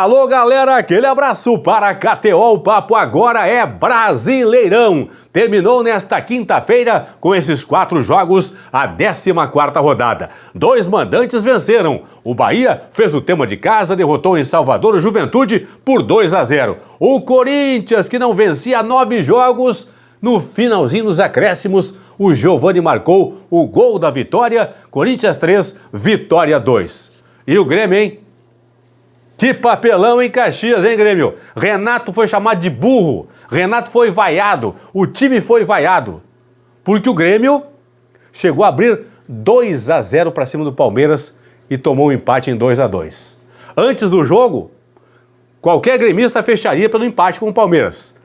Alô, galera, aquele abraço para a KTO. O papo agora é Brasileirão. Terminou nesta quinta-feira com esses 4 jogos a 14ª rodada. 2 mandantes venceram. O Bahia fez o tema de casa, derrotou em Salvador o Juventude por 2-0. O Corinthians, que não vencia 9 jogos, no finalzinho dos acréscimos, o Giovani marcou o gol da vitória. Corinthians 3, Vitória 2. E o Grêmio, hein? Que papelão em Caxias, hein, Grêmio? Renato foi chamado de burro, Renato foi vaiado, o time foi vaiado. Porque o Grêmio chegou a abrir 2-0 para cima do Palmeiras e tomou um empate em 2-2. Antes do jogo, qualquer gremista fecharia pelo empate com o Palmeiras.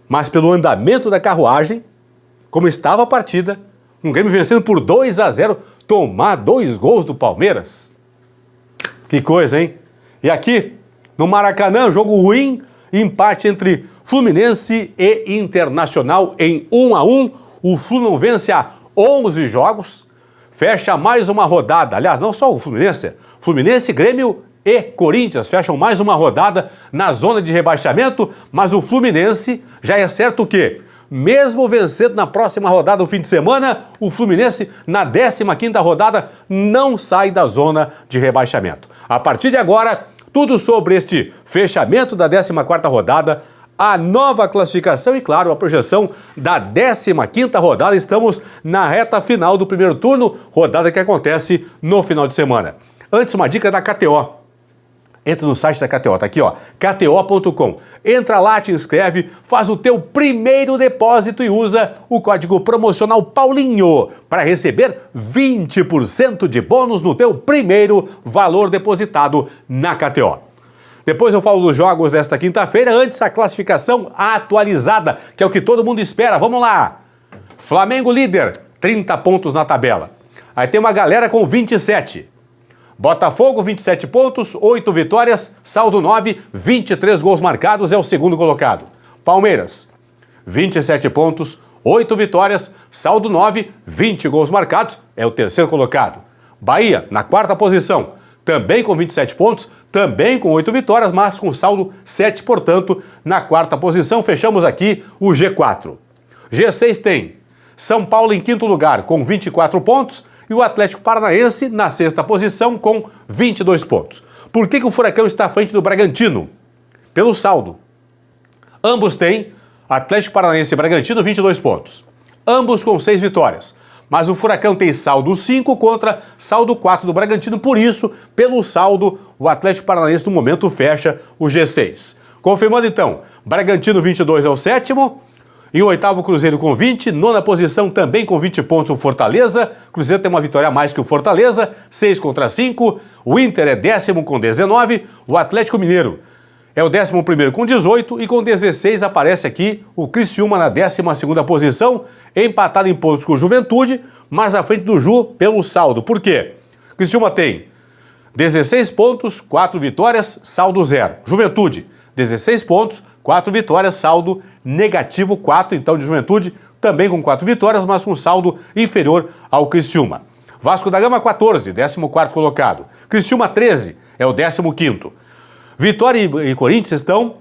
Mas pelo andamento da carruagem, como estava a partida, um Grêmio vencendo por 2-0, tomar 2 gols do Palmeiras. Que coisa, hein? E aqui, no Maracanã, jogo ruim, empate entre Fluminense e Internacional em 1-1. O Flu não vence há 11 jogos, fecha mais uma rodada. Aliás, não só o Fluminense, Grêmio e Corinthians fecham mais uma rodada na zona de rebaixamento, mas o Fluminense já é certo que, mesmo vencendo na próxima rodada, no fim de semana, o Fluminense, na 15ª rodada, não sai da zona de rebaixamento. A partir de agora, tudo sobre este fechamento da 14ª rodada, a nova classificação e, claro, a projeção da 15ª rodada. Estamos na reta final do primeiro turno, rodada que acontece no final de semana. Antes, uma dica da KTO. Entra no site da KTO, tá aqui, ó, kto.com. Entra lá, te inscreve, faz o teu primeiro depósito e usa o código promocional Paulinho para receber 20% de bônus no teu primeiro valor depositado na KTO. Depois eu falo dos jogos desta quinta-feira, antes a classificação atualizada, que é o que todo mundo espera. Vamos lá! Flamengo líder, 30 pontos na tabela. Aí tem uma galera com 27. Botafogo, 27 pontos, 8 vitórias, saldo 9, 23 gols marcados, é o segundo colocado. Palmeiras, 27 pontos, 8 vitórias, saldo 9, 20 gols marcados, é o terceiro colocado. Bahia, na 4ª posição, também com 27 pontos, também com 8 vitórias, mas com saldo 7, portanto, na 4ª posição. Fechamos aqui o G4. G6 tem São Paulo em 5º lugar, com 24 pontos, e o Atlético Paranaense na 6ª posição com 22 pontos. Por que o Furacão está à frente do Bragantino? Pelo saldo. Ambos têm, Atlético Paranaense e Bragantino, 22 pontos. Ambos com 6 vitórias. Mas o Furacão tem saldo 5 contra saldo 4 do Bragantino. Por isso, pelo saldo, o Atlético Paranaense no momento fecha o G6. Confirmando então, Bragantino 22 é o 7º. Em 8º, Cruzeiro com 20, 9ª posição também com 20 pontos o Fortaleza. Cruzeiro tem uma vitória a mais que o Fortaleza, 6 contra 5. O Inter é 10º com 19. O Atlético Mineiro é o 11º com 18 e com 16 aparece aqui o Criciúma na 12ª posição, empatado em pontos com o Juventude, mas à frente do Ju pelo saldo. Por quê? Criciúma tem 16 pontos, 4 vitórias, saldo 0. Juventude, 16 pontos, 4 vitórias, saldo negativo 4, então de Juventude, também com 4 vitórias, mas com saldo inferior ao Criciúma. Vasco da Gama 14, 14º colocado. Criciúma 13, é o 15º. Vitória e Corinthians estão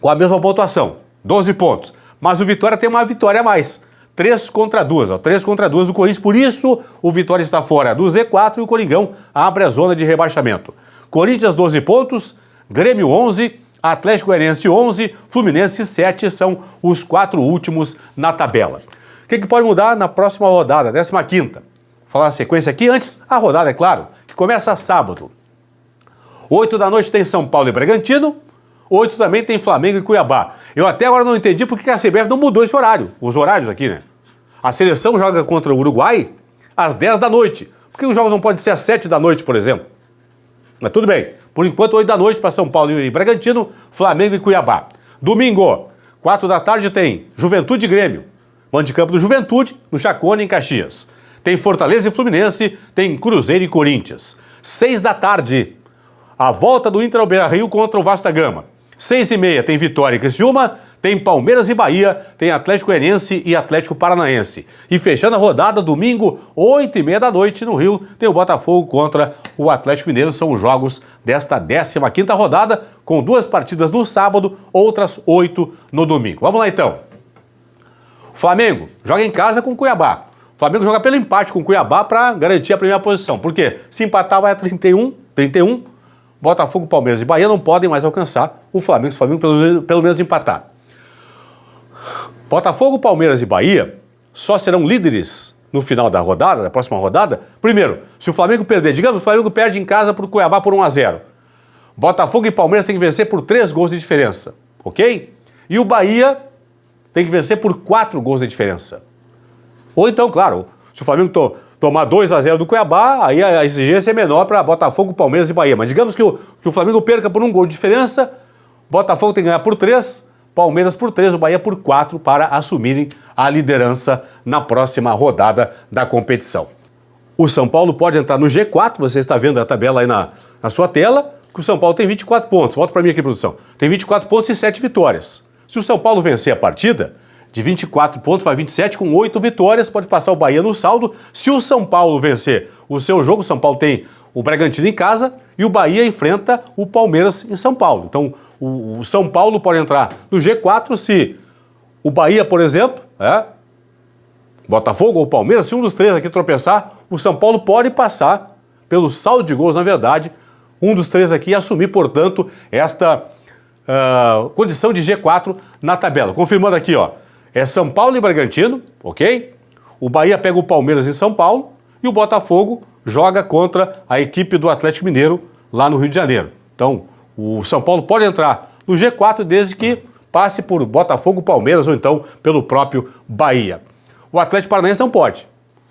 com a mesma pontuação, 12 pontos. Mas o Vitória tem uma vitória a mais, 3 contra 2, 3 contra 2 do Corinthians, por isso o Vitória está fora do Z4 e o Coringão abre a zona de rebaixamento. Corinthians 12 pontos, Grêmio 11, Atlético Goianiense 11, Fluminense 7 são os 4 últimos na tabela. O que pode mudar na próxima rodada, 15ª? Vou falar a sequência aqui. Antes, a rodada, é claro, que começa sábado. 8 da noite tem São Paulo e Bragantino, 8 também tem Flamengo e Cuiabá. Eu até agora não entendi por que a CBF não mudou esse horário, os horários aqui, né? A seleção joga contra o Uruguai às 10 da noite. Por que os jogos não podem ser às 7 da noite, por exemplo? Mas tudo bem. Por enquanto, 8 da noite para São Paulo e Bragantino, Flamengo e Cuiabá. Domingo, 4 da tarde tem Juventude e Grêmio. Mando de campo do Juventude, no Chacone, em Caxias. Tem Fortaleza e Fluminense, tem Cruzeiro e Corinthians. 6 da tarde, a volta do Inter ao Beira-Rio contra o Vasco da Gama. 6h30 tem Vitória e Criciúma, tem Palmeiras e Bahia, tem Atlético Goianiense e Atlético Paranaense. E fechando a rodada, domingo, 8h30 da noite, no Rio, tem o Botafogo contra o Atlético Mineiro. São os jogos desta 15ª rodada, com 2 partidas no sábado, outras 8 no domingo. Vamos lá então. O Flamengo joga em casa com o Cuiabá. O Flamengo joga pelo empate com o Cuiabá para garantir a primeira posição. Por quê? Se empatar vai a 31. Botafogo, Palmeiras e Bahia não podem mais alcançar o Flamengo. Se o Flamengo pelo menos empatar. Botafogo, Palmeiras e Bahia só serão líderes no final da rodada, da próxima rodada. Primeiro, se o Flamengo perder, digamos, o Flamengo perde em casa para o Cuiabá por 1-0. Botafogo e Palmeiras têm que vencer por 3 gols de diferença, ok? E o Bahia tem que vencer por 4 gols de diferença. Ou então, claro, se o Flamengo tomar 2-0 do Cuiabá, aí a exigência é menor para Botafogo, Palmeiras e Bahia. Mas digamos que o Flamengo perca por 1 gol de diferença, Botafogo tem que ganhar por 3, Palmeiras por 3, o Bahia por 4 para assumirem a liderança na próxima rodada da competição. O São Paulo pode entrar no G4, você está vendo a tabela aí na sua tela, que o São Paulo tem 24 pontos. Volta para mim aqui, produção. Tem 24 pontos e 7 vitórias. Se o São Paulo vencer a partida, de 24 pontos vai 27 com 8 vitórias, pode passar o Bahia no saldo. Se o São Paulo vencer o seu jogo, o São Paulo tem o Bragantino em casa e o Bahia enfrenta o Palmeiras em São Paulo. Então, o São Paulo pode entrar no G4 se o Bahia, por exemplo, Botafogo ou Palmeiras, se um dos 3 aqui tropeçar, o São Paulo pode passar pelo saldo de gols, na verdade, um dos 3 aqui assumir, portanto, esta condição de G4 na tabela. Confirmando aqui, ó, é São Paulo e Bragantino, ok? O Bahia pega o Palmeiras em São Paulo e o Botafogo joga contra a equipe do Atlético Mineiro lá no Rio de Janeiro. Então, o São Paulo pode entrar no G4 desde que passe por Botafogo, Palmeiras ou então pelo próprio Bahia. O Atlético Paranaense não pode.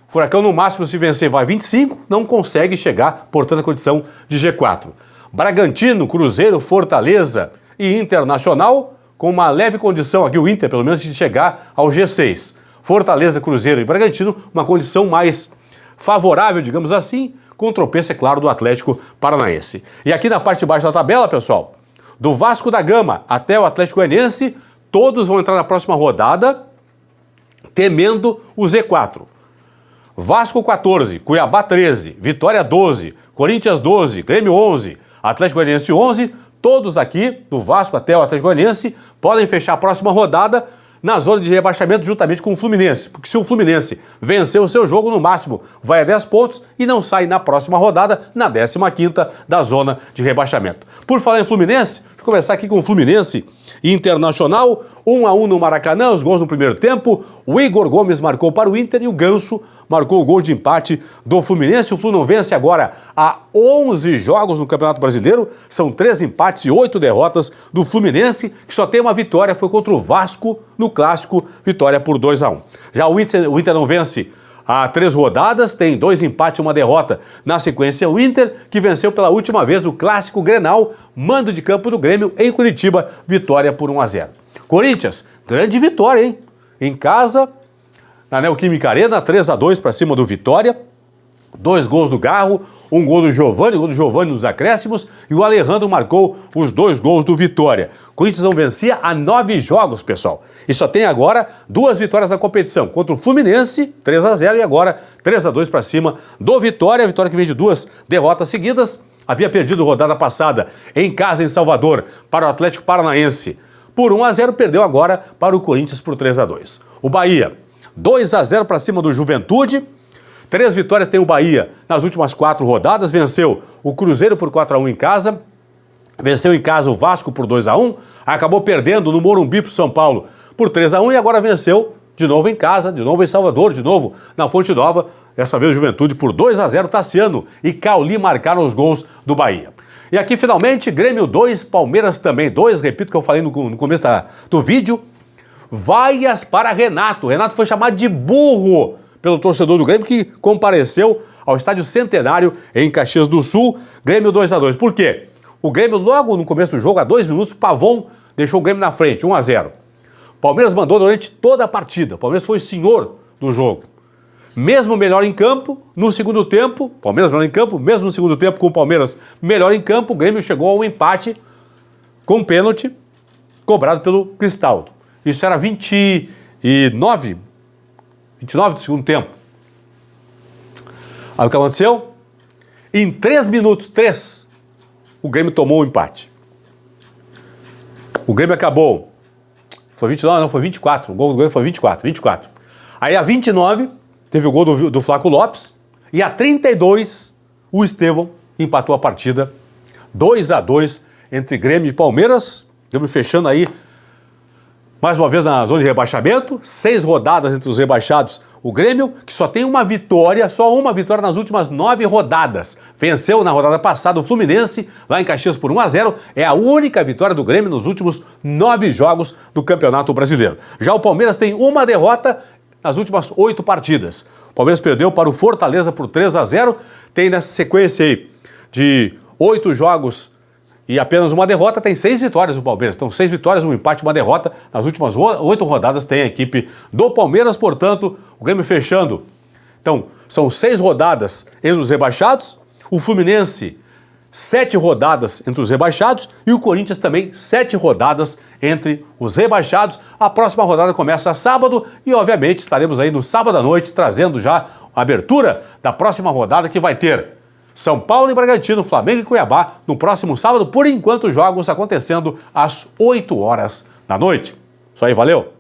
O Furacão, no máximo, se vencer, vai 25, não consegue chegar, portanto, a condição de G4. Bragantino, Cruzeiro, Fortaleza e Internacional, com uma leve condição aqui, o Inter, pelo menos, de chegar ao G6. Fortaleza, Cruzeiro e Bragantino, uma condição mais favorável, digamos assim, com o tropeço, é claro, do Atlético Paranaense. E aqui na parte de baixo da tabela, pessoal, do Vasco da Gama até o Atlético Goianiense, todos vão entrar na próxima rodada temendo o Z4. Vasco 14, Cuiabá 13, Vitória 12, Corinthians 12, Grêmio 11, Atlético Goianiense 11, todos aqui, do Vasco até o Atlético Goianiense, podem fechar a próxima rodada na zona de rebaixamento juntamente com o Fluminense. Porque se o Fluminense vencer o seu jogo, no máximo vai a 10 pontos e não sai na próxima rodada, na 15ª da zona de rebaixamento. Por falar em Fluminense, deixa eu começar aqui com o Fluminense Internacional, 1-1 no Maracanã, os gols no primeiro tempo. O Igor Gomes marcou para o Inter e o Ganso marcou o gol de empate do Fluminense. O Flu não vence agora há 11 jogos no Campeonato Brasileiro, são 3 empates e 8 derrotas do Fluminense, que só tem uma vitória, foi contra o Vasco no Clássico, vitória por 2-1. Já o Inter não vence há 3 rodadas, tem 2 empates e 1 derrota. Na sequência, o Inter, que venceu pela última vez o Clássico Grenal, mando de campo do Grêmio em Curitiba, vitória por 1-0. Corinthians, grande vitória, hein? Em casa, na Neoquímica Arena, 3-2 para cima do Vitória. 2 gols do Garro, 1 gol do Giovani nos acréscimos, e o Alejandro marcou os 2 gols do Vitória. O Corinthians não vencia há 9 jogos, pessoal. E só tem agora 2 vitórias na competição, contra o Fluminense, 3-0, e agora 3-2 para cima do Vitória. Vitória que vem de 2 derrotas seguidas. Havia perdido rodada passada em casa em Salvador para o Atlético Paranaense por 1-0, perdeu agora para o Corinthians por 3-2. O Bahia, 2-0 para cima do Juventude. 3 vitórias tem o Bahia nas últimas 4 rodadas, venceu o Cruzeiro por 4-1 em casa, venceu em casa o Vasco por 2-1, acabou perdendo no Morumbi para o São Paulo por 3-1 e agora venceu de novo em casa, de novo em Salvador, de novo na Fonte Nova, dessa vez o Juventude por 2-0, Tassiano e Cauli marcaram os gols do Bahia. E aqui finalmente, Grêmio 2, Palmeiras também 2, repito o que eu falei no começo do vídeo, vaias para Renato. Renato foi chamado de burro pelo torcedor do Grêmio, que compareceu ao Estádio Centenário em Caxias do Sul. Grêmio 2-2. Por quê? O Grêmio, logo no começo do jogo, a 2 minutos, Pavon deixou o Grêmio na frente, 1-0. Palmeiras mandou durante toda a partida. O Palmeiras foi o senhor do jogo. Mesmo melhor em campo, no segundo tempo, Palmeiras melhor em campo, mesmo no segundo tempo com o Palmeiras melhor em campo, o Grêmio chegou ao empate com um pênalti cobrado pelo Cristaldo. Isso era 29 do segundo tempo. Aí o que aconteceu? Em 3 minutos, o Grêmio tomou o empate. O Grêmio acabou. Foi 29, não, foi 24. O gol do Grêmio foi 24. Aí a 29 teve o gol do Flaco Lopes. E a 32 o Estevão empatou a partida 2-2 entre Grêmio e Palmeiras. Grêmio fechando aí mais uma vez na zona de rebaixamento. 6 rodadas entre os rebaixados. O Grêmio, que só tem uma vitória nas últimas 9 rodadas. Venceu na rodada passada o Fluminense, lá em Caxias por 1-0. É a única vitória do Grêmio nos últimos 9 jogos do Campeonato Brasileiro. Já o Palmeiras tem uma derrota nas últimas 8 partidas. O Palmeiras perdeu para o Fortaleza por 3-0. Tem nessa sequência aí de 8 jogos e apenas uma derrota, tem 6 vitórias o Palmeiras. Então 6 vitórias, um empate, uma derrota. Nas últimas 8 rodadas tem a equipe do Palmeiras, portanto, o Grêmio fechando. Então, são 6 rodadas entre os rebaixados. O Fluminense, 7 rodadas entre os rebaixados. E o Corinthians também, 7 rodadas entre os rebaixados. A próxima rodada começa sábado e, obviamente, estaremos aí no sábado à noite trazendo já a abertura da próxima rodada que vai ter São Paulo e Bragantino, Flamengo e Cuiabá no próximo sábado. Por enquanto, jogos acontecendo às 8 horas da noite. Isso aí, valeu!